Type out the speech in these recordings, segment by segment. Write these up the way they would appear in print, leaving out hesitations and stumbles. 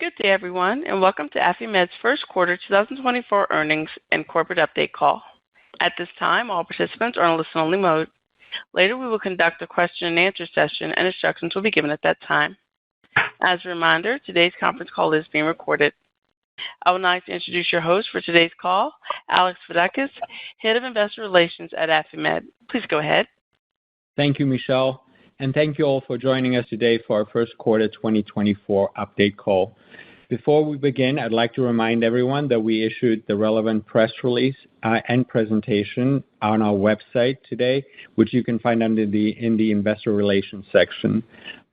Good day, everyone, and welcome to Affimed's first quarter 2024 earnings and corporate update call. At this time, all participants are in listen-only mode. Later, we will conduct a question-and-answer session, and instructions will be given at that time. As a reminder, today's conference call is being recorded. I would like to introduce your host for today's call, Alex Vadakis, Head of Investor Relations at Affimed. Please go ahead. Thank you, Michelle, and thank you all for joining us today for our first quarter 2024 update call. Before we begin, I'd like to remind everyone that we issued the relevant press release and presentation on our website today, which you can find in the Investor Relations section.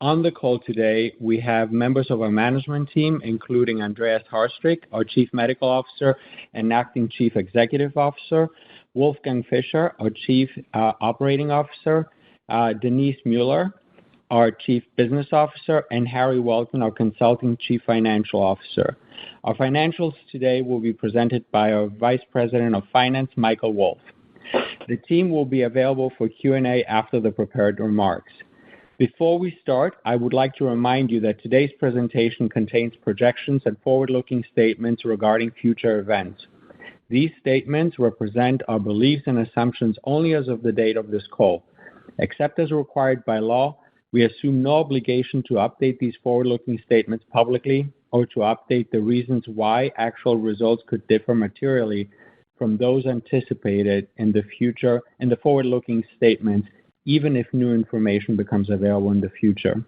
On the call today, we have members of our management team, including Andreas Harstrick, our Chief Medical Officer and Acting Chief Executive Officer, Wolfgang Fischer, our Chief Operating Officer, Denise Mueller, our Chief Business Officer, and Harry Welton, our Consulting Chief Financial Officer. Our financials today will be presented by our Vice President of Finance, Michael Wolf. The team will be available for Q&A after the prepared remarks. Before we start, I would like to remind you that today's presentation contains projections and forward-looking statements regarding future events. These statements represent our beliefs and assumptions only as of the date of this call. Except as required by law, we assume no obligation to update these forward-looking statements publicly or to update the reasons why actual results could differ materially from those anticipated in the forward-looking statements, even if new information becomes available in the future.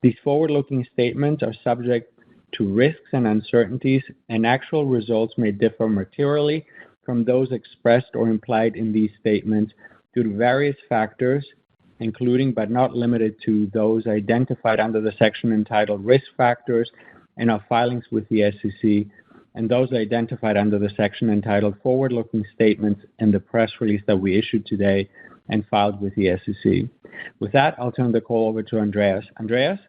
These forward-looking statements are subject to risks and uncertainties, and actual results may differ materially from those expressed or implied in these statements due to various factors, including but not limited to those identified under the section entitled Risk Factors in our filings with the SEC, and those identified under the section entitled Forward-Looking Statements in the press release that we issued today and filed with the SEC. With that, I'll turn the call over to Andreas. Andreas?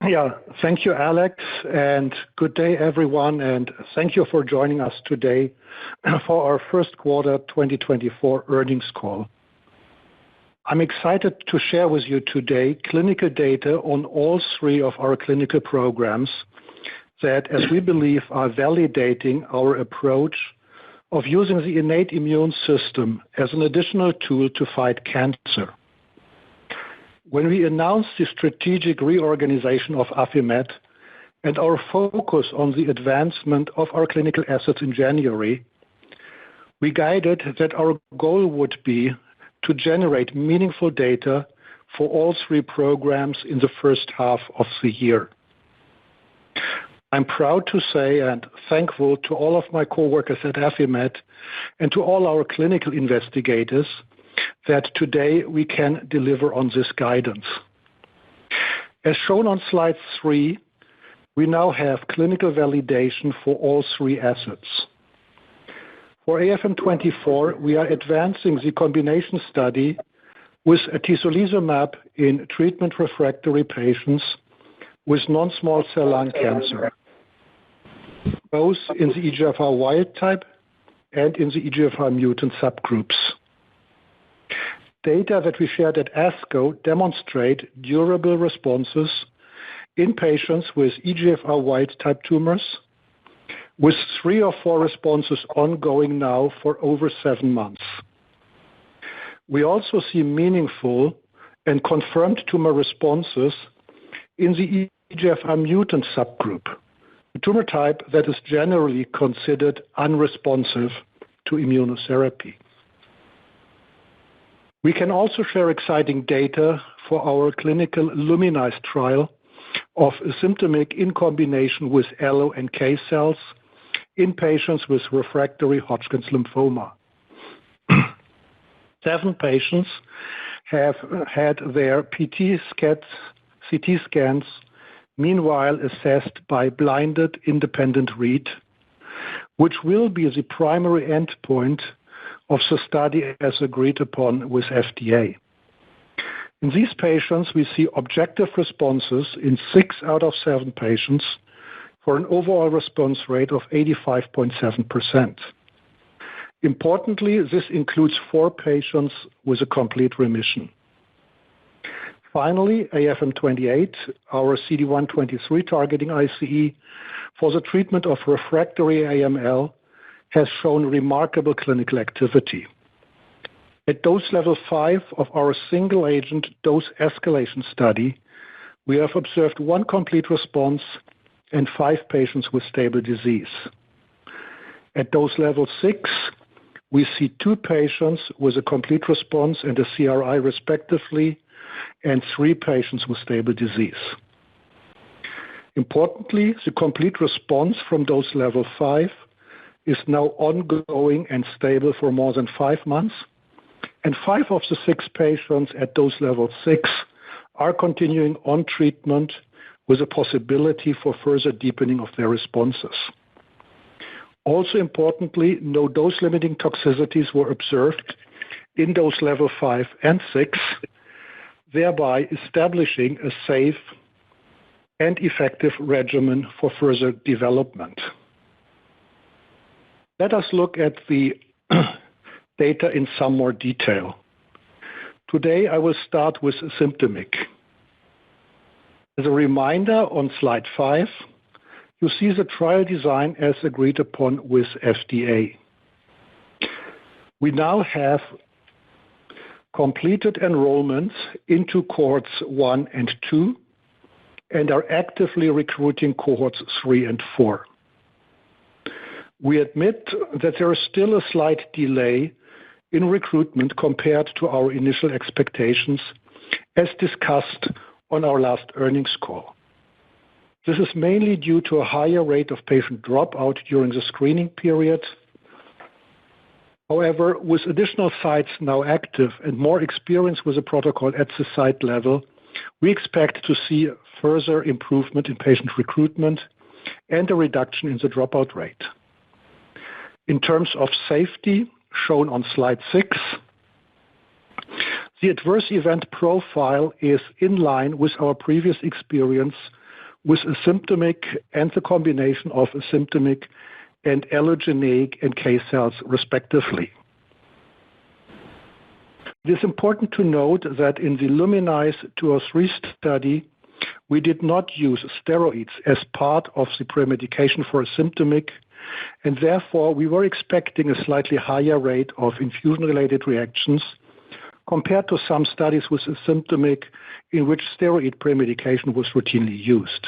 Yeah, thank you, Alex, and good day, everyone, and thank you for joining us today for our first quarter 2024 earnings call. I'm excited to share with you today clinical data on all three of our clinical programs that, as we believe, are validating our approach of using the innate immune system as an additional tool to fight cancer. When we announced the strategic reorganization of Affimed and our focus on the advancement of our clinical assets in January, we guided that our goal would be to generate meaningful data for all three programs in the first half of the year. I'm proud to say and thankful to all of my coworkers at Affimed and to all our clinical investigators that today we can deliver on this guidance. As shown on slide 3, we now have clinical validation for all three assets. For AFM24, we are advancing the combination study with atezolizumab in treatment-refractory patients with non-small cell lung cancer, both in the EGFR wild type and in the EGFR mutant subgroups. Data that we shared at ASCO demonstrate durable responses in patients with EGFR wild type tumors, with 3 or 4 responses ongoing now for over 7 months. We also see meaningful and confirmed tumor responses in the EGFR mutant subgroup, a tumor type that is generally considered unresponsive to immunotherapy. We can also share exciting data for our clinical LUMINIZE trial of asciminib in combination with allo-NK cells in patients with refractory Hodgkin's lymphoma. 7 patients have had their CT scans meanwhile assessed by blinded independent read, which will be the primary endpoint of the study as agreed upon with FDA. In these patients, we see objective responses in 6 out of 7 patients for an overall response rate of 85.7%. Importantly, this includes 4 patients with a complete remission. Finally, AFM28, our CD123 targeting ICE for the treatment of refractory AML, has shown remarkable clinical activity. At dose level 5 of our single-agent dose escalation study, we have observed 1 complete response and 5 patients with stable disease. At dose level 6, we see 2 patients with a complete response and a CRI respectively, and 3 patients with stable disease. Importantly, the complete response from dose level 5 is now ongoing and stable for more than 5 months, and 5 of the 6 patients at dose level 6 are continuing on treatment with a possibility for further deepening of their responses. Also importantly, no dose-limiting toxicities were observed in dose level 5 and 6, thereby establishing a safe and effective regimen for further development. Let us look at the data in some more detail. Today, I will start with symptomic. As a reminder, on slide 5, you see the trial design as agreed upon with FDA. We now have completed enrollments into cohorts 1 and 2 and are actively recruiting cohorts 3 and 4. We admit that there is still a slight delay in recruitment compared to our initial expectations, as discussed on our last earnings call. This is mainly due to a higher rate of patient dropout during the screening period. However, with additional sites now active and more experience with the protocol at the site level, we expect to see further improvement in patient recruitment and a reduction in the dropout rate. In terms of safety, shown on slide 6, the adverse event profile is in line with our previous experience with asymptomatic and the combination of asymptomatic and allogeneic NK cells, respectively. It is important to note that in the Luminize 203 study, we did not use steroids as part of the premedication for asymptomatic, and therefore we were expecting a slightly higher rate of infusion-related reactions compared to some studies with asymptomatic in which steroid premedication was routinely used.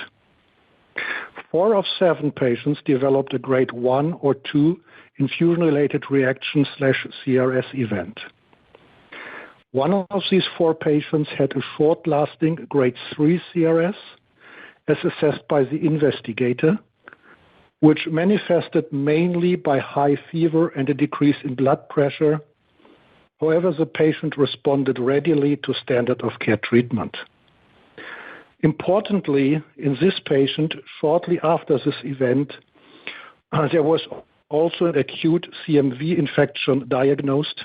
4 of 7 patients developed a grade 1 or 2 infusion-related reaction/CRS event. 1 of these 4 patients had a short-lasting grade 3 CRS, as assessed by the investigator, which manifested mainly by high fever and a decrease in blood pressure. However, the patient responded readily to standard of care treatment. Importantly, in this patient, shortly after this event, there was also an acute CMV infection diagnosed,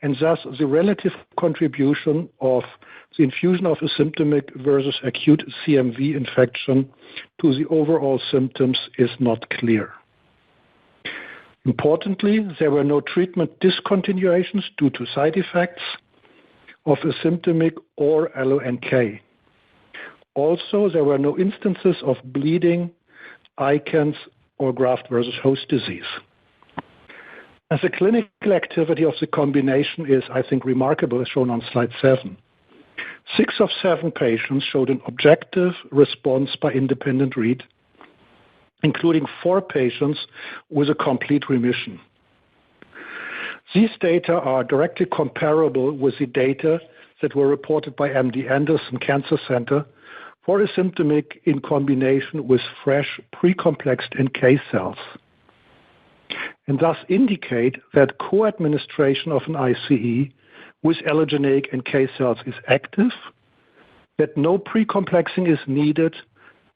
and thus the relative contribution of the infusion of asymptomatic versus acute CMV infection to the overall symptoms is not clear. Importantly, there were no treatment discontinuations due to side effects of asymptomatic or allo-NK. Also, there were no instances of bleeding, ICANS, or graft versus host disease. As the clinical activity of the combination is, I think, remarkable, as shown on slide 7. 6 of 7 patients showed an objective response by independent read, including 4 patients with a complete remission. These data are directly comparable with the data that were reported by MD Anderson Cancer Center for asymptomatic in combination with fresh pre-complexed NK cells, and thus indicate that co-administration of an ICE with allogeneic NK cells is active, that no pre-complexing is needed,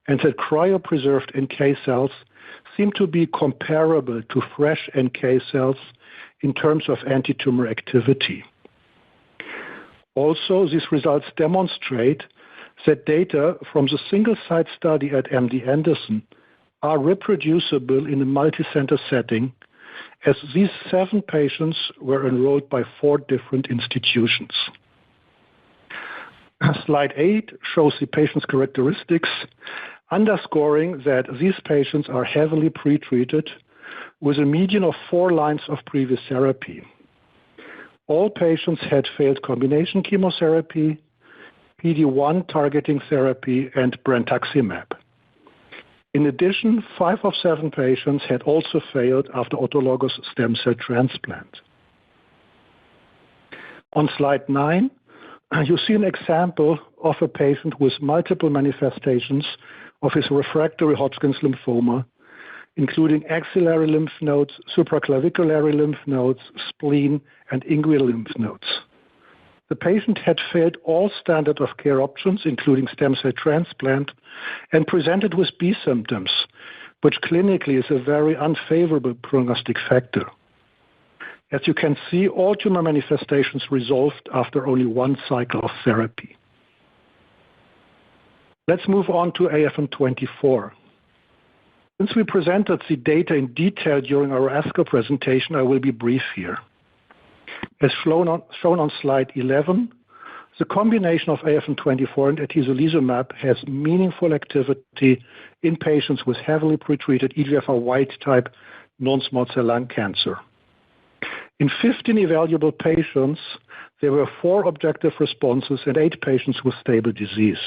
and that cryopreserved NK cells seem to be comparable to fresh NK cells in terms of antitumor activity. Also, these results demonstrate that data from the single-site study at MD Anderson are reproducible in a multi-center setting, as these 7 patients were enrolled by 4 different institutions. Slide 8 shows the patient's characteristics, underscoring that these patients are heavily pretreated with a median of 4 lines of previous therapy. All patients had failed combination chemotherapy, PD-1 targeting therapy, and brentuximab. In addition, 5 of 7 patients had also failed after autologous stem cell transplant. On slide 9, you see an example of a patient with multiple manifestations of his refractory Hodgkin's lymphoma, including axillary lymph nodes, supraclavicular lymph nodes, spleen, and inguinal lymph nodes. The patient had failed all standard of care options, including stem cell transplant, and presented with B symptoms, which clinically is a very unfavorable prognostic factor. As you can see, all tumor manifestations resolved after only 1 cycle of therapy. Let's move on to AFM24. Since we presented the data in detail during our ASCO presentation, I will be brief here. As shown on slide 11, the combination of AFM24 and atezolizumab has meaningful activity in patients with heavily pretreated EGFR wild-type non-small cell lung cancer. In 15 evaluable patients, there were 4 objective responses and 8 patients with stable disease.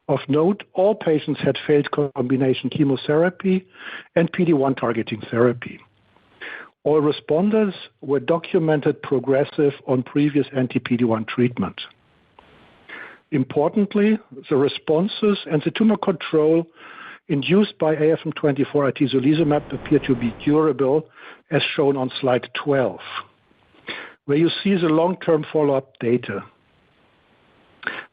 Of note, all patients had failed combination chemotherapy and PD-1 targeting therapy. All responders were documented progressive on previous anti-PD-1 treatment. Importantly, the responses and the tumor control induced by AFM24 atezolizumab appear to be durable, as shown on slide 12, where you see the long-term follow-up data.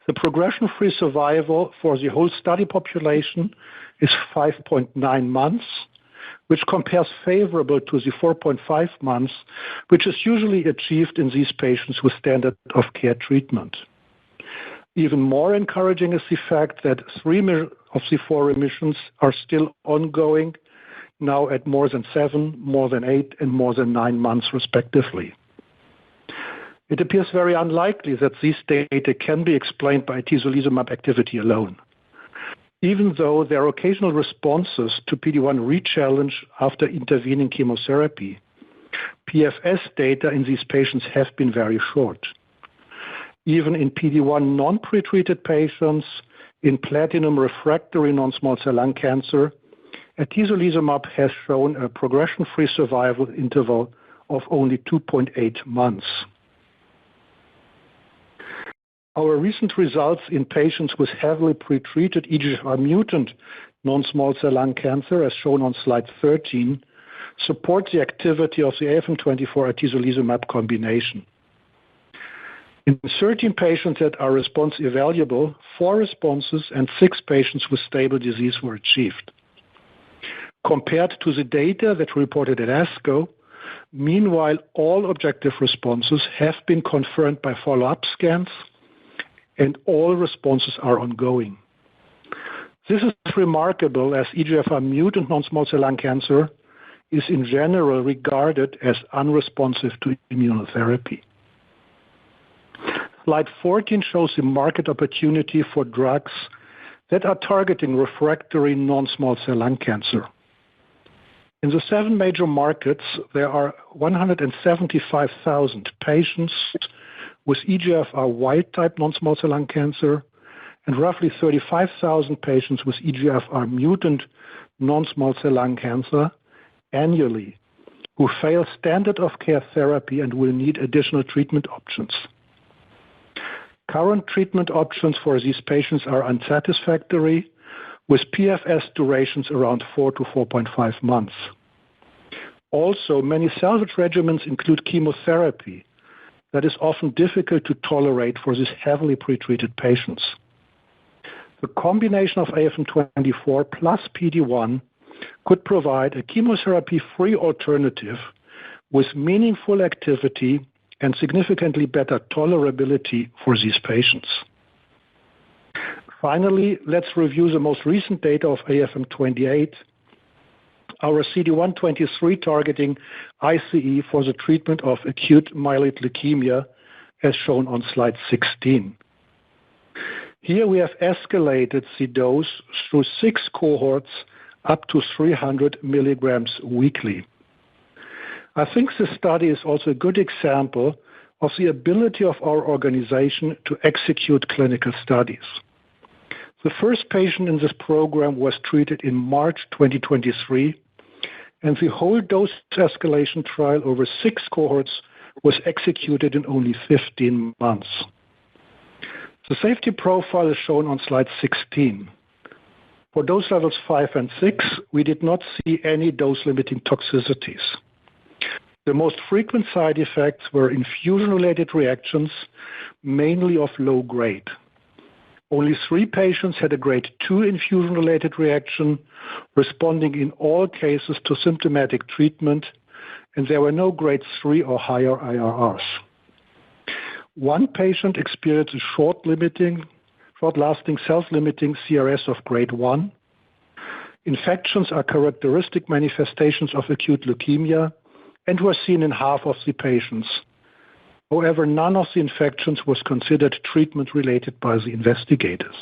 The progression-free survival for the whole study population is 5.9 months, which compares favorable to the 4.5 months, which is usually achieved in these patients with standard of care treatment. Even more encouraging is the fact that 3 of the 4 remissions are still ongoing, now at more than 7, more than 8, and more than 9 months respectively. It appears very unlikely that these data can be explained by atezolizumab activity alone. Even though there are occasional responses to PD-1 re-challenge after intervening chemotherapy, PFS data in these patients have been very short. Even in PD-1 non-pretreated patients in platinum-refractory non-small cell lung cancer, atezolizumab has shown a progression-free survival interval of only 2.8 months. Our recent results in patients with heavily pretreated EGFR mutant non-small cell lung cancer, as shown on slide 13, support the activity of the AFM24 atezolizumab combination. In 13 patients that are response evaluable, 4 responses and 6 patients with stable disease were achieved. Compared to the data that reported at ASCO, meanwhile, all objective responses have been confirmed by follow-up scans, and all responses are ongoing. This is remarkable, as EGFR mutant non-small cell lung cancer is in general regarded as unresponsive to immunotherapy. Slide 14 shows the market opportunity for drugs that are targeting refractory non-small cell lung cancer. In the 7 major markets, there are 175,000 patients with EGFR wild-type non-small cell lung cancer and roughly 35,000 patients with EGFR mutant non-small cell lung cancer annually who fail standard of care therapy and will need additional treatment options. Current treatment options for these patients are unsatisfactory, with PFS durations around 4 to 4.5 months. Also, many salvage regimens include chemotherapy that is often difficult to tolerate for these heavily pretreated patients. The combination of AFM24 plus PD-1 could provide a chemotherapy-free alternative with meaningful activity and significantly better tolerability for these patients. Finally, let's review the most recent data of AFM28, our CD123 targeting ICE for the treatment of acute myeloid leukemia, as shown on slide 16. Here we have escalated the dose through 6 cohorts up to 300 milligrams weekly. I think this study is also a good example of the ability of our organization to execute clinical studies. The first patient in this program was treated in March 2023, and the whole dose escalation trial over 6 cohorts was executed in only 15 months. The safety profile is shown on slide 16. For dose levels 5 and 6, we did not see any dose-limiting toxicities. The most frequent side effects were infusion-related reactions, mainly of low grade. Only 3 patients had a grade 2 infusion-related reaction, responding in all cases to symptomatic treatment, and there were no grade 3 or higher IRRs. 1 patient experienced a short-lasting self-limiting CRS of grade 1. Infections are characteristic manifestations of acute leukemia and were seen in half of the patients. However, none of the infections was considered treatment-related by the investigators.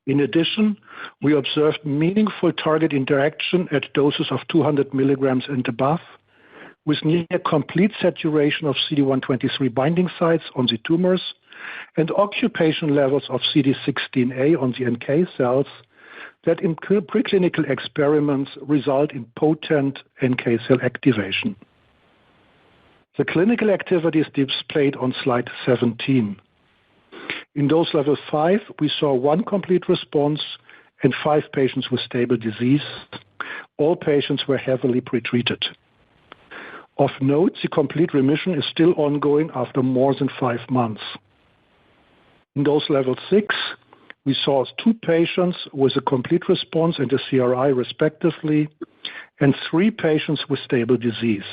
In addition, we observed meaningful target interaction at doses of 200 milligrams and above, with near complete saturation of CD123 binding sites on the tumors and occupation levels of CD16A on the NK cells that in preclinical experiments result in potent NK cell activation. The clinical activity is displayed on slide 17. In dose level 5, we saw 1 complete response and 5 patients with stable disease. All patients were heavily pretreated. Of note, the complete remission is still ongoing after more than 5 months. In dose level 6, we saw 2 patients with a complete response and a CRI respectively, and 3 patients with stable disease.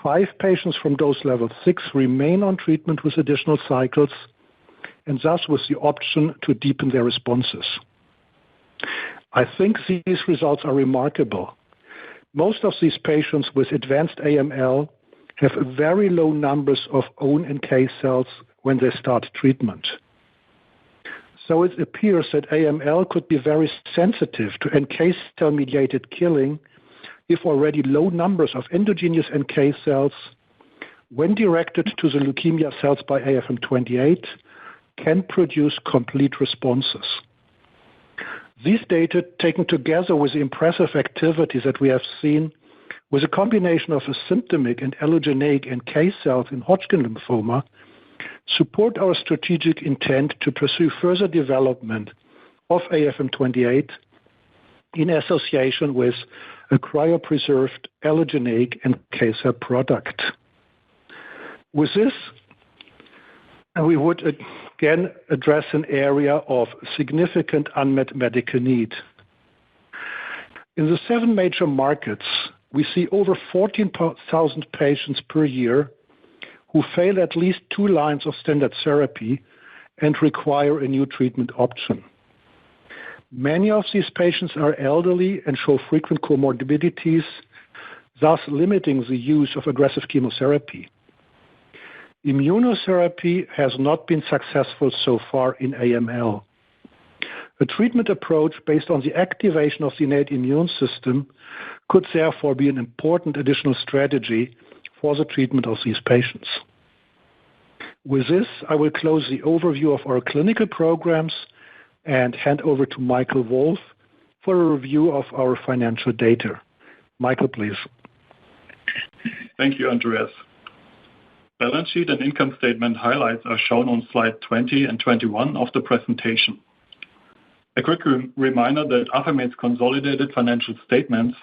5 patients from dose level 6 remain on treatment with additional cycles, and thus with the option to deepen their responses. I think these results are remarkable. Most of these patients with advanced AML have very low numbers of own NK cells when they start treatment. So it appears that AML could be very sensitive to NK cell-mediated killing if already low numbers of endogenous NK cells, when directed to the leukemia cells by AFM28, can produce complete responses. These data, taken together with the impressive activities that we have seen with a combination of asymptomatic and allogeneic NK cells in Hodgkin lymphoma, support our strategic intent to pursue further development of AFM28 in association with a cryopreserved allogeneic NK cell product. With this, we would again address an area of significant unmet medical need. In the 7 major markets, we see over 14,000 patients per year who fail at least 2 lines of standard therapy and require a new treatment option. Many of these patients are elderly and show frequent comorbidities, thus limiting the use of aggressive chemotherapy. Immunotherapy has not been successful so far in AML. A treatment approach based on the activation of the innate immune system could therefore be an important additional strategy for the treatment of these patients. With this, I will close the overview of our clinical programs and hand over to Michael Wolf for a review of our financial data. Michael, please. Thank you, Andreas. Balance sheet and income statement highlights are shown on slide 20 and 21 of the presentation. A quick reminder that Affimed's consolidated financial statements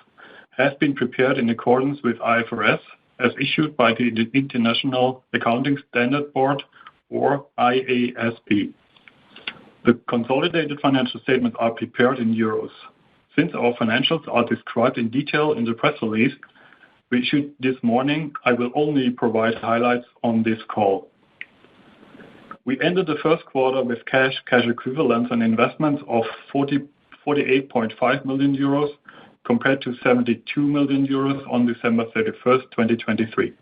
have been prepared in accordance with IFRS as issued by the International Accounting Standard Board, or IASB. The consolidated financial statements are prepared in euros. Since our financials are described in detail in the press release we issued this morning, I will only provide highlights on this call. We ended the first quarter with cash equivalents, and investments of 48.5 million euros compared to 72 million euros on December 31st, 2023.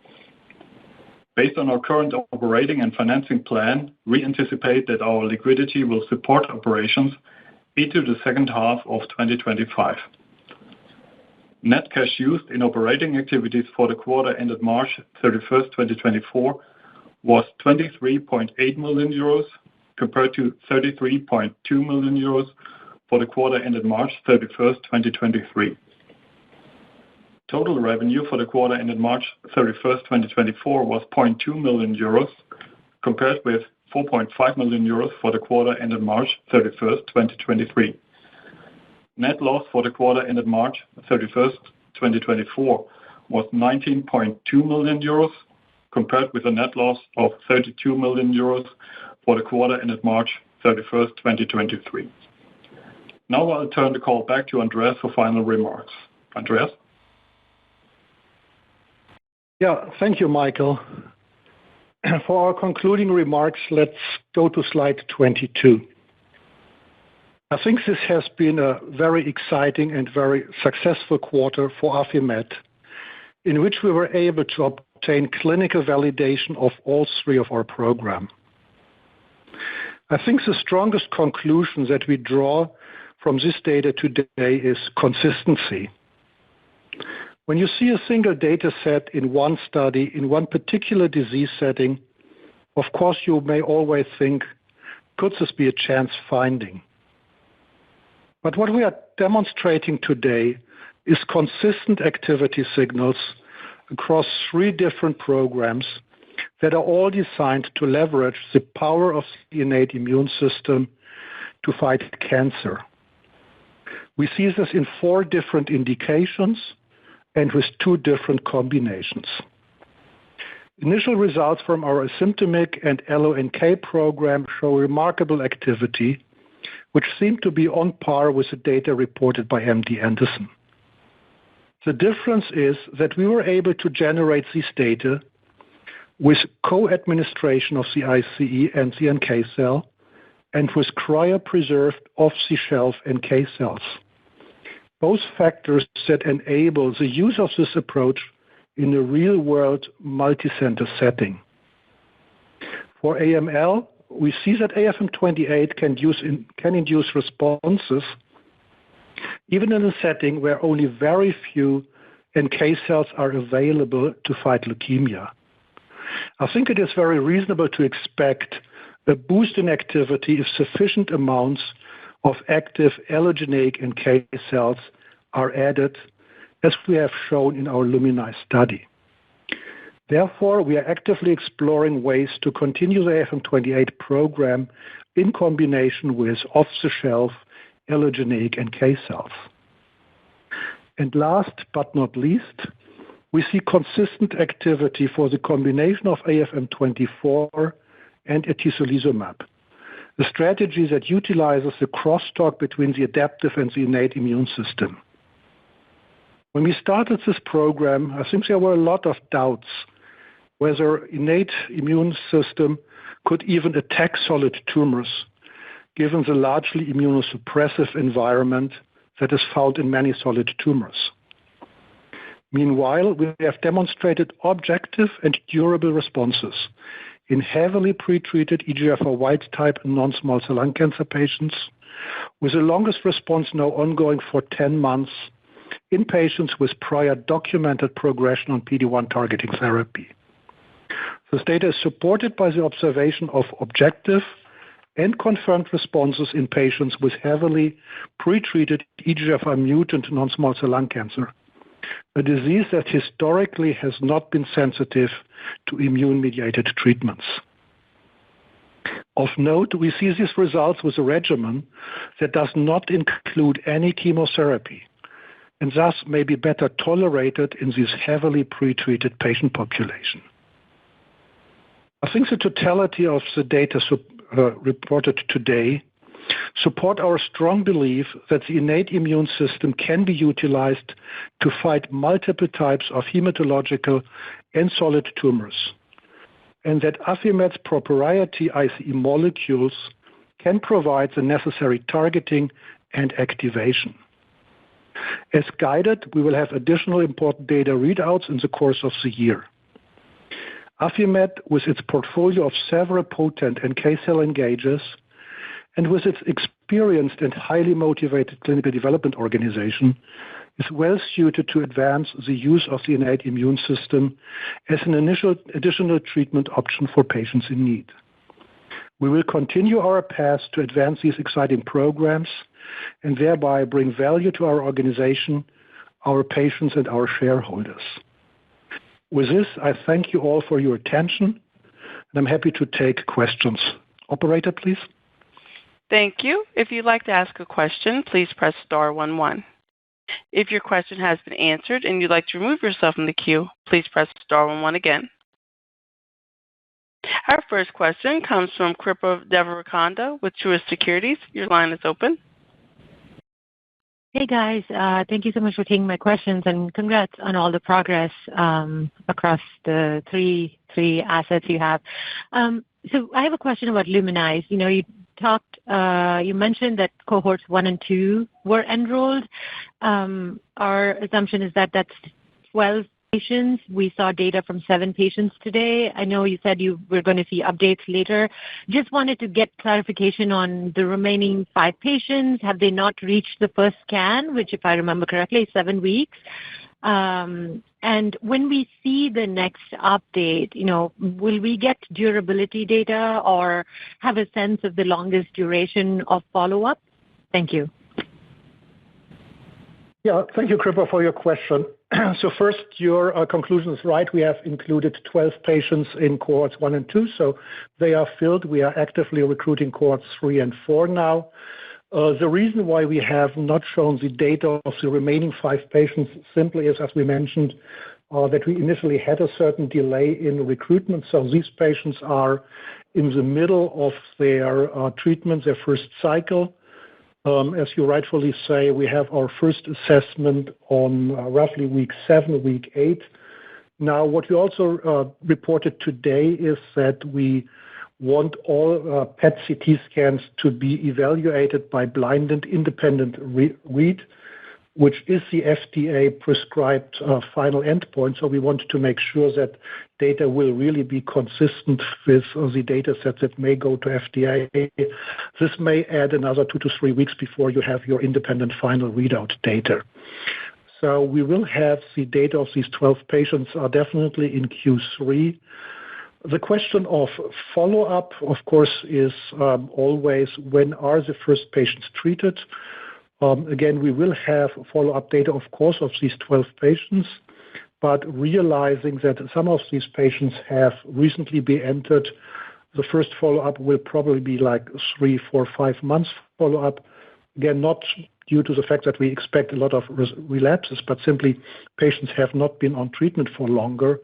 Based on our current operating and financing plan, we anticipate that our liquidity will support operations into the second half of 2025. Net cash used in operating activities for the quarter ended March 31, 2024, was 23.8 million euros compared to 33.2 million euros for the quarter ended March 31, 2023. Total revenue for the quarter ended March 31, 2024 was 0.2 million euros compared with 4.5 million euros for the quarter ended March 31, 2023. Net loss for the quarter ended March 31, 2024 was 19.2 million euros compared with a net loss of 32 million euros for the quarter ended March 31, 2023. Now I'll turn the call back to Andreas for final remarks. Andreas? Yeah, thank you, Michael. For our concluding remarks, let's go to slide 22. I think this has been a very exciting and very successful quarter for Affimed, in which we were able to obtain clinical validation of all three of our programs. I think the strongest conclusion that we draw from this data today is consistency. When you see a single data set in one study, in one particular disease setting, of course you may always think, could this be a chance finding? But what we are demonstrating today is consistent activity signals across three different programs that are all designed to leverage the power of the innate immune system to fight cancer. We see this in 4 different indications and with 2 different combinations. Initial results from our asymptomatic and allo-NK program show remarkable activity, which seem to be on par with the data reported by MD Anderson. The difference is that we were able to generate these data with co-administration of the ICE and the NK cell and with cryopreserved off-the-shelf NK cells. Both factors that enable the use of this approach in a real-world multicenter setting. For AML, we see that AFM28 can induce responses even in a setting where only very few NK cells are available to fight leukemia. I think it is very reasonable to expect a boost in activity if sufficient amounts of active allogeneic NK cells are added, as we have shown in our LUMINI study. Therefore, we are actively exploring ways to continue the AFM28 program in combination with off-the-shelf allogeneic NK cells. And last but not least, we see consistent activity for the combination of AFM24 and atezolizumab, a strategy that utilizes the crosstalk between the adaptive and the innate immune system. When we started this program, I think there were a lot of doubts whether innate immune system could even attack solid tumors, given the largely immunosuppressive environment that is found in many solid tumors. Meanwhile, we have demonstrated objective and durable responses in heavily pretreated EGFR wild-type non-small cell lung cancer patients, with the longest response now ongoing for 10 months in patients with prior documented progression on PD-1 targeting therapy. This data is supported by the observation of objective and confirmed responses in patients with heavily pretreated EGFR mutant non-small cell lung cancer, a disease that historically has not been sensitive to immune-mediated treatments. Of note, we see these results with a regimen that does not include any chemotherapy and thus may be better tolerated in this heavily pretreated patient population. I think the totality of the data reported today support our strong belief that the innate immune system can be utilized to fight multiple types of hematological and solid tumors, and that Affimed's proprietary ICE molecules can provide the necessary targeting and activation. As guided, we will have additional important data readouts in the course of the year. Affimed, with its portfolio of several potent NK cell engagers and with its experienced and highly motivated clinical development organization, is well suited to advance the use of the innate immune system as an additional treatment option for patients in need. We will continue our path to advance these exciting programs and thereby bring value to our organization, our patients, and our shareholders. With this, I thank you all for your attention, and I'm happy to take questions. Operator, please. Thank you. If you'd like to ask a question, please press star 11. If your question has been answered and you'd like to remove yourself from the queue, please press star 11 again. Our first question comes from Kripa Devarakonda with Truist Securities. Your line is open. Hey, guys. Thank you so much for taking my questions, and congrats on all the progress across the three assets you have. So I have a question about LUMINIZE. You mentioned that cohorts 1 and 2 were enrolled. Our assumption is that that's 12 patients. We saw data from 7 patients today. I know you said you were going to see updates later. Just wanted to get clarification on the remaining 5 patients. Have they not reached the first scan, which, if I remember correctly, is 7 weeks? And when we see the next update, will we get durability data or have a sense of the longest duration of follow-up? Thank you. Yeah, thank you, Kripa, for your question. So first, your conclusion is right. We have included 12 patients in cohorts 1 and 2, so they are filled. We are actively recruiting cohorts 3 and 4 now. The reason why we have not shown the data of the remaining 5 patients simply is, as we mentioned, that we initially had a certain delay in recruitment. So these patients are in the middle of their treatment, their first cycle. As you rightfully say, we have our first assessment on roughly week 7, week 8. Now, what we also reported today is that we want all PET-CT scans to be evaluated by blinded independent read, which is the FDA-prescribed final endpoint. So we want to make sure that data will really be consistent with the data sets that may go to FDA. This may add another 2 to 3 weeks before you have your independent final readout data. So we will have the data of these 12 patients definitely in Q3. The question of follow-up, of course, is always when are the first patients treated? Again, we will have follow-up data, of course, of these 12 patients, but realizing that some of these patients have recently been entered, the first follow-up will probably be like 3, 4, 5 months follow-up. Again, not due to the fact that we expect a lot of relapses, but simply patients have not been on treatment for longer.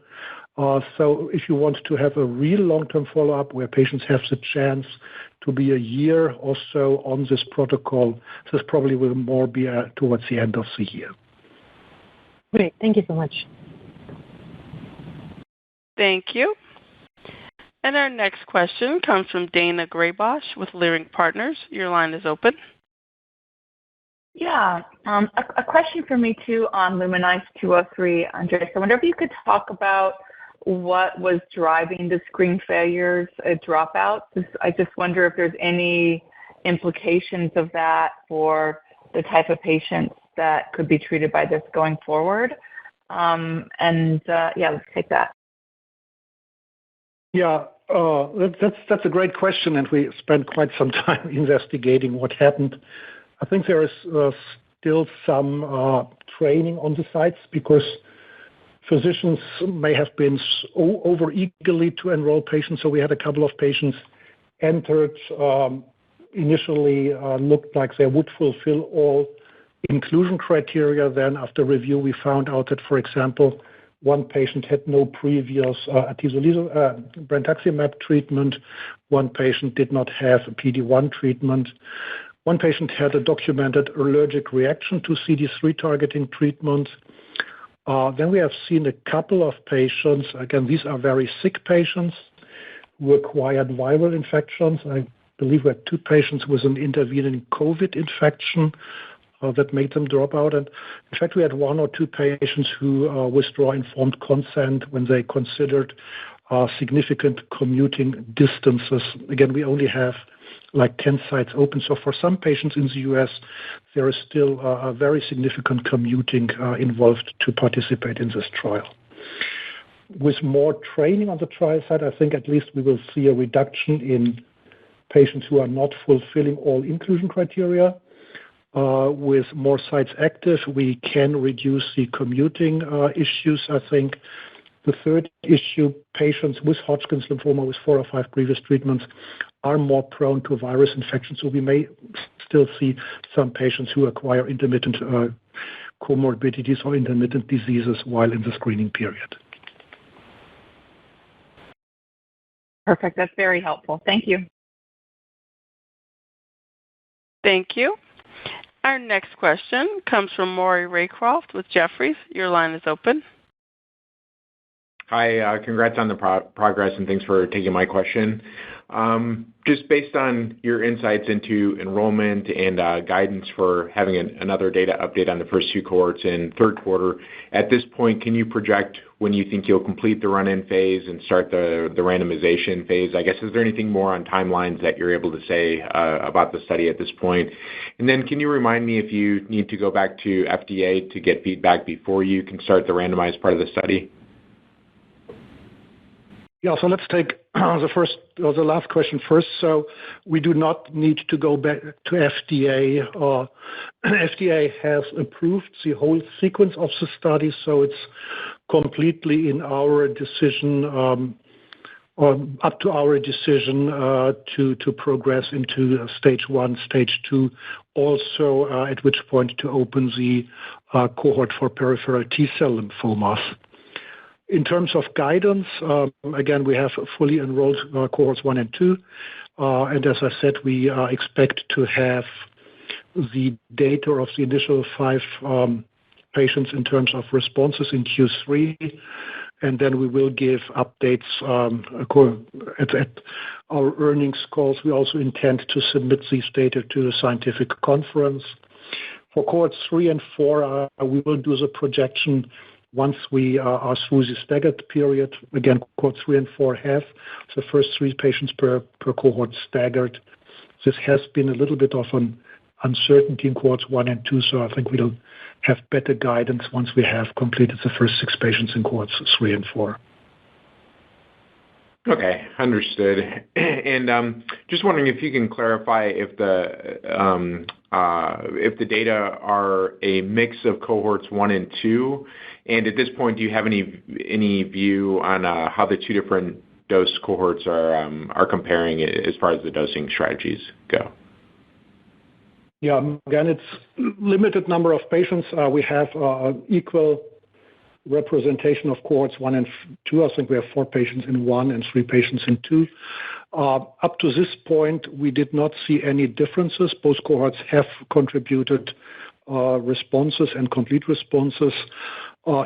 So if you want to have a real long-term follow-up where patients have the chance to be a year or so on this protocol, this probably will more be towards the end of the year. Great. Thank you so much. Thank you. And our next question comes from Daina Graybosch with Leerink Partners. Your line is open. Yeah. A question for me, too, on LUMINIZE 203, Andreas. I wonder if you could talk about what was driving the screen failures, dropouts. I just wonder if there's any implications of that for the type of patients that could be treated by this going forward. Let's take that. Yeah, that's a great question, and we spent quite some time investigating what happened. I think there is still some training on the sites because physicians may have been over-eagerly to enroll patients. So we had a couple of patients entered, initially looked like they would fulfill all inclusion criteria. Then after review, we found out that, for example, one patient had no previous brentuximab treatment. One patient did not have a PD-1 treatment. One patient had a documented allergic reaction to CD3 targeting treatment. Then we have seen a couple of patients. Again, these are very sick patients who acquired viral infections. I believe we had 2 patients with an intervening COVID infection that made them drop out. And in fact, we had 1 or 2 patients who withdraw informed consent when they considered significant commuting distances. Again, we only have like 10 sites open. So for some patients in the U.S., there is still a very significant commuting involved to participate in this trial. With more training on the trial side, I think at least we will see a reduction in patients who are not fulfilling all inclusion criteria. With more sites active, we can reduce the commuting issues, I think. The third issue, patients with Hodgkin's lymphoma with 4 or 5 previous treatments are more prone to virus infections. So we may still see some patients who acquire intermittent comorbidities or intermittent diseases while in the screening period. Perfect. That's very helpful. Thank you. Thank you. Our next question comes from Maury Raycroft with Jefferies. Your line is open. Hi, congrats on the progress, and thanks for taking my question. Just based on your insights into enrollment and guidance for having another data update on the first 2 cohorts in third quarter, at this point, can you project when you think you'll complete the run-in phase and start the randomization phase? I guess, is there anything more on timelines that you're able to say about the study at this point? And then can you remind me if you need to go back to FDA to get feedback before you can start the randomized part of the study? Yeah, so let's take the last question first. So we do not need to go back to FDA. FDA has approved the whole sequence of the study, so it's completely in our decision, or up to our decision to progress into stage 1, stage 2. Also, at which point to open the cohort for peripheral T-cell lymphomas. In terms of guidance, again, we have fully enrolled cohorts 1 and 2. And as I said, we expect to have the data of the initial 5 patients in terms of responses in Q3. And then we will give updates at our earnings calls. We also intend to submit these data to the scientific conference. For cohorts 3 and 4, we will do the projection once we are through the staggered period. Again, cohorts 3 and 4 have the first 3 patients per cohort staggered. This has been a little bit of an uncertainty in cohorts 1 and 2, so I think we'll have better guidance once we have completed the first 6 patients in cohorts 3 and 4. Okay, understood. And just wondering if you can clarify if the data are a mix of cohorts 1 and 2, and at this point, do you have any view on how the 2 different dose cohorts are comparing as far as the dosing strategies go? Yeah, again, it's limited number of patients. We have equal representation of cohorts 1 and 2. I think we have 4 patients in 1 and 3 patients in 2. Up to this point, we did not see any differences. Both cohorts have contributed responses and complete responses.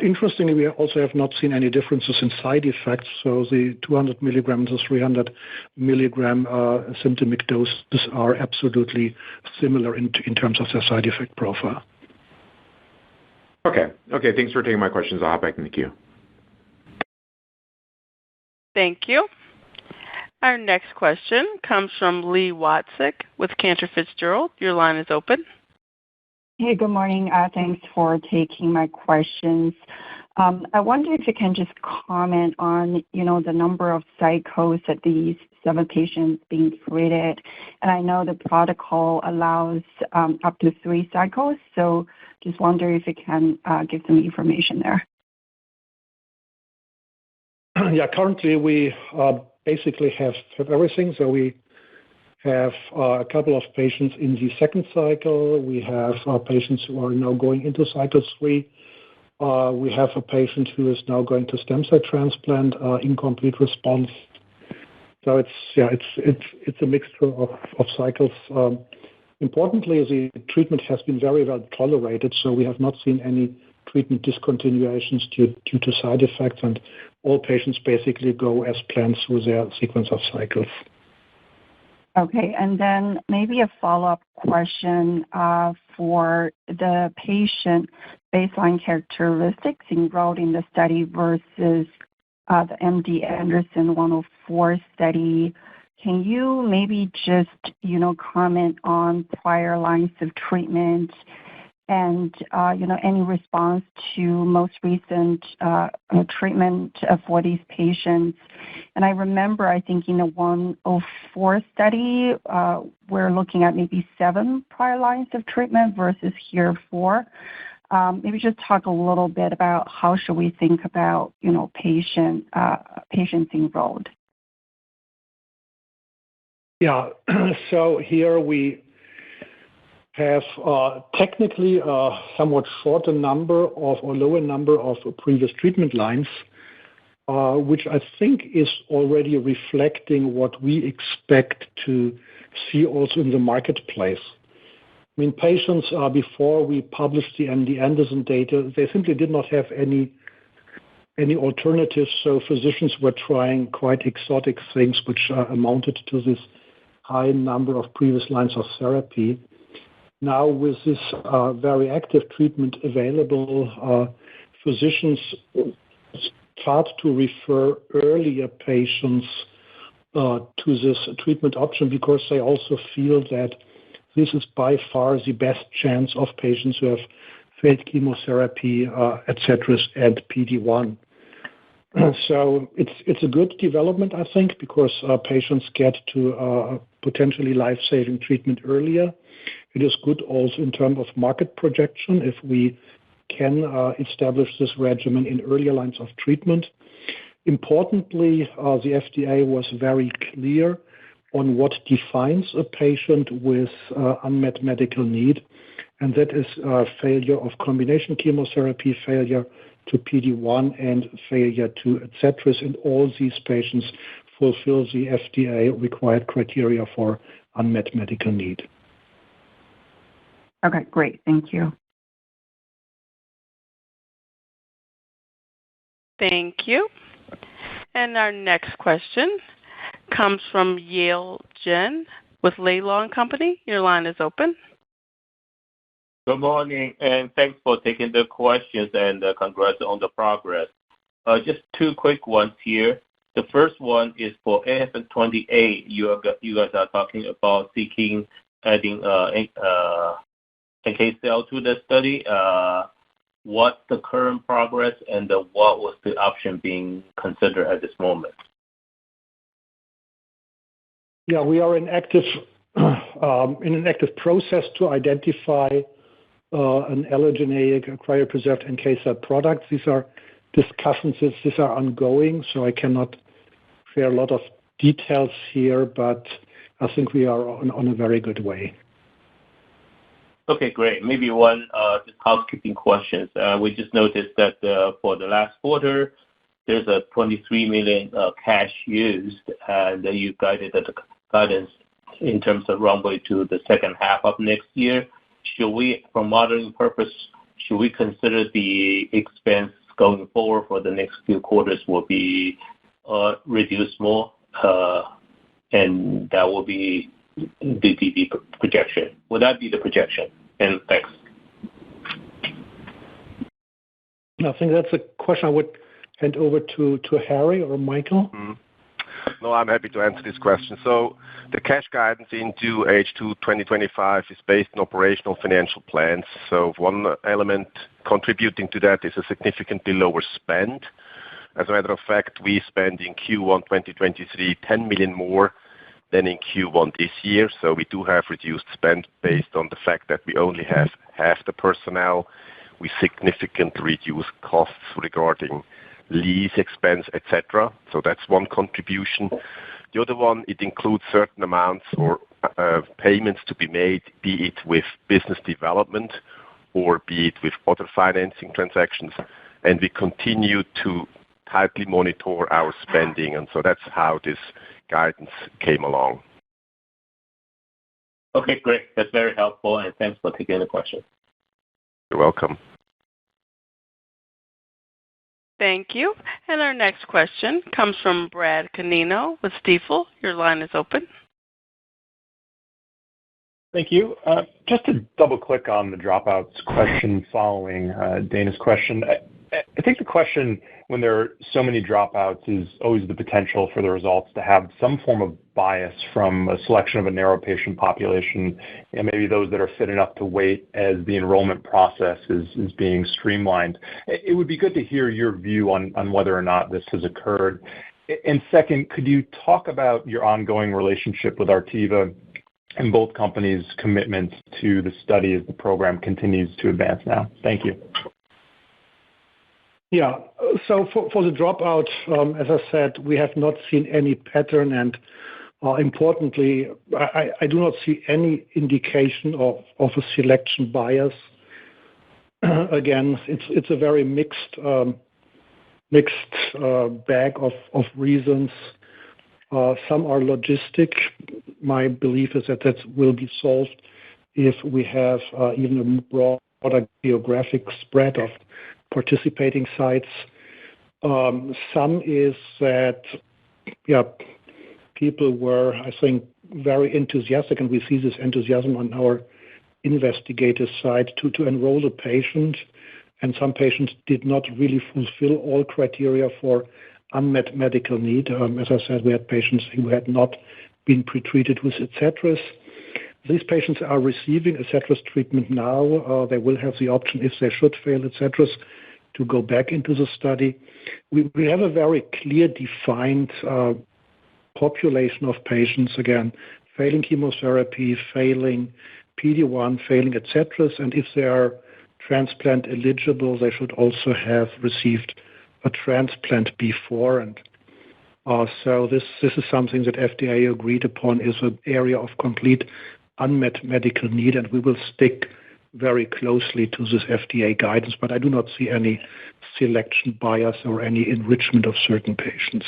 Interestingly, we also have not seen any differences in side effects. So the 200 milligram to 300 milligram symptomic doses are absolutely similar in terms of their side effect profile. Okay, thanks for taking my questions. I'll hop back in the queue. Thank you. Our next question comes from Li Watsek with Cantor Fitzgerald. Your line is open. Hey, good morning. Thanks for taking my questions. I wonder if you can just comment on, the number of cycles that these 7 patients being treated. And I know the protocol allows up to 3 cycles, so just wonder if you can give some information there. Yeah, currently we basically have everything. So we have a couple of patients in the 2nd cycle. We have patients who are now going into cycle 3. We have a patient who is now going to stem cell transplant, incomplete response. So it's a mixture of cycles. Importantly, the treatment has been very well tolerated, so we have not seen any treatment discontinuations due to side effects, and all patients basically go as planned through their sequence of cycles. Okay, and then maybe a follow-up question for the patient baseline characteristics enrolled in the study versus the MD Anderson 104 study. Can you maybe just, comment on prior lines of treatment and, any response to most recent treatment for these patients? And I remember, I think in the 104 study, we're looking at maybe 7 prior lines of treatment versus here 4. Maybe just talk a little bit about how should we think about, patients enrolled. Yeah. So here we have technically a somewhat shorter number of or lower number of previous treatment lines, which I think is already reflecting what we expect to see also in the marketplace. I mean, patients, before we published the MD Anderson data, they simply did not have any alternatives, so physicians were trying quite exotic things which amounted to this high number of previous lines of therapy. Now, with this very active treatment available, physicians start to refer earlier patients to this treatment option because they also feel that this is by far the best chance of patients who have failed chemotherapy, etc., and PD-1. So it's a good development, I think, because patients get to potentially life-saving treatment earlier. It is good also in terms of market projection if we can establish this regimen in earlier lines of treatment. Importantly, the FDA was very clear on what defines a patient with unmet medical need, and that is failure of combination chemotherapy, failure to PD-1, and failure to etc. And all these patients fulfill the FDA required criteria for unmet medical need. Okay, great. Thank you. Thank you. And our next question comes from Yale Jen with Laidlaw & Company. Your line is open. Good morning, and thanks for taking the questions, and congrats on the progress. Just 2 quick ones here. The first one is for AF28. You guys are talking about seeking adding NK cell to the study. What's the current progress, and what was the option being considered at this moment? Yeah, we are in an active process to identify an allogeneic cryopreserved NK cell product. These are discussions. These are ongoing, so I cannot share a lot of details here, but I think we are on a very good way. Okay, great. Maybe one just housekeeping questions. We just noticed that for the last quarter, there's a $23 million cash used, and you guided the guidance in terms of runway to the second half of next year. Should we, for modeling purpose, should we consider the expense going forward for the next few quarters will be reduced more, and that will be the projection? Would that be the projection? And thanks. I think that's a question I would hand over to Harry or Michael. Mm-hmm. No, I'm happy to answer this question. So the cash guidance into H2 2025 is based on operational financial plans. So one element contributing to that is a significantly lower spend. As a matter of fact, we spend in Q1 2023 $10 million more than in Q1 this year. So we do have reduced spend based on the fact that we only have half the personnel. We significantly reduce costs regarding lease expense, etc. So that's one contribution. The other one, it includes certain amounts or payments to be made, be it with business development or be it with other financing transactions. And we continue to tightly monitor our spending. And so that's how this guidance came along. Okay, great. That's very helpful, and thanks for taking the question. You're welcome. Thank you. And our next question comes from Brad Canino with Stifel. Your line is open. Thank you. Just to double-click on the dropouts question following Dana's question, I think the question when there are so many dropouts is always the potential for the results to have some form of bias from a selection of a narrow patient population, and maybe those that are fit enough to wait as the enrollment process is being streamlined. It would be good to hear your view on whether or not this has occurred. And second, could you talk about your ongoing relationship with Artiva and both companies' commitments to the study as the program continues to advance now? Thank you. Yeah. So for the dropout, as I said, we have not seen any pattern, and importantly, I do not see any indication of a selection bias. Again, it's a very mixed bag of reasons. Some are logistic. My belief is that will be solved if we have even a broader geographic spread of participating sites. Some is that, people were, I think, very enthusiastic, and we see this enthusiasm on our investigator side to enroll the patient, and some patients did not really fulfill all criteria for unmet medical need. As I said, we had patients who had not been pretreated with Etcetras. These patients are receiving Etcetras treatment now. They will have the option, if they should fail Etcetras, to go back into the study. We have a very clear defined population of patients, again, failing chemotherapy, failing PD-1, failing Etcetras, and if they are transplant eligible, they should also have received a transplant before. And so this is something that FDA agreed upon is an area of complete unmet medical need, and we will stick very closely to this FDA guidance, but I do not see any selection bias or any enrichment of certain patients.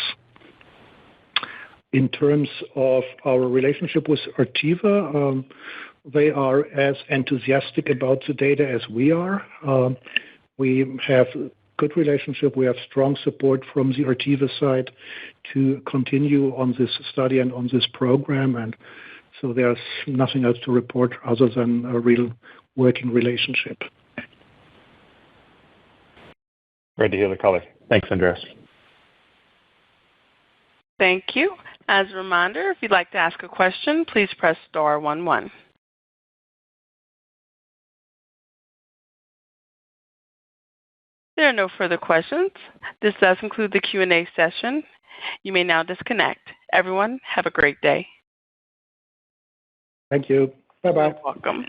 In terms of our relationship with Artiva, they are as enthusiastic about the data as we are. We have good relationship. We have strong support from the Artiva side to continue on this study and on this program, and so there's nothing else to report other than a real working relationship. Great to hear the color. Thanks, Andreas. Thank you. As a reminder, if you'd like to ask a question, please press star 11. There are no further questions. This does conclude the Q&A session. You may now disconnect. Everyone, have a great day. Thank you. Bye-bye. You're welcome.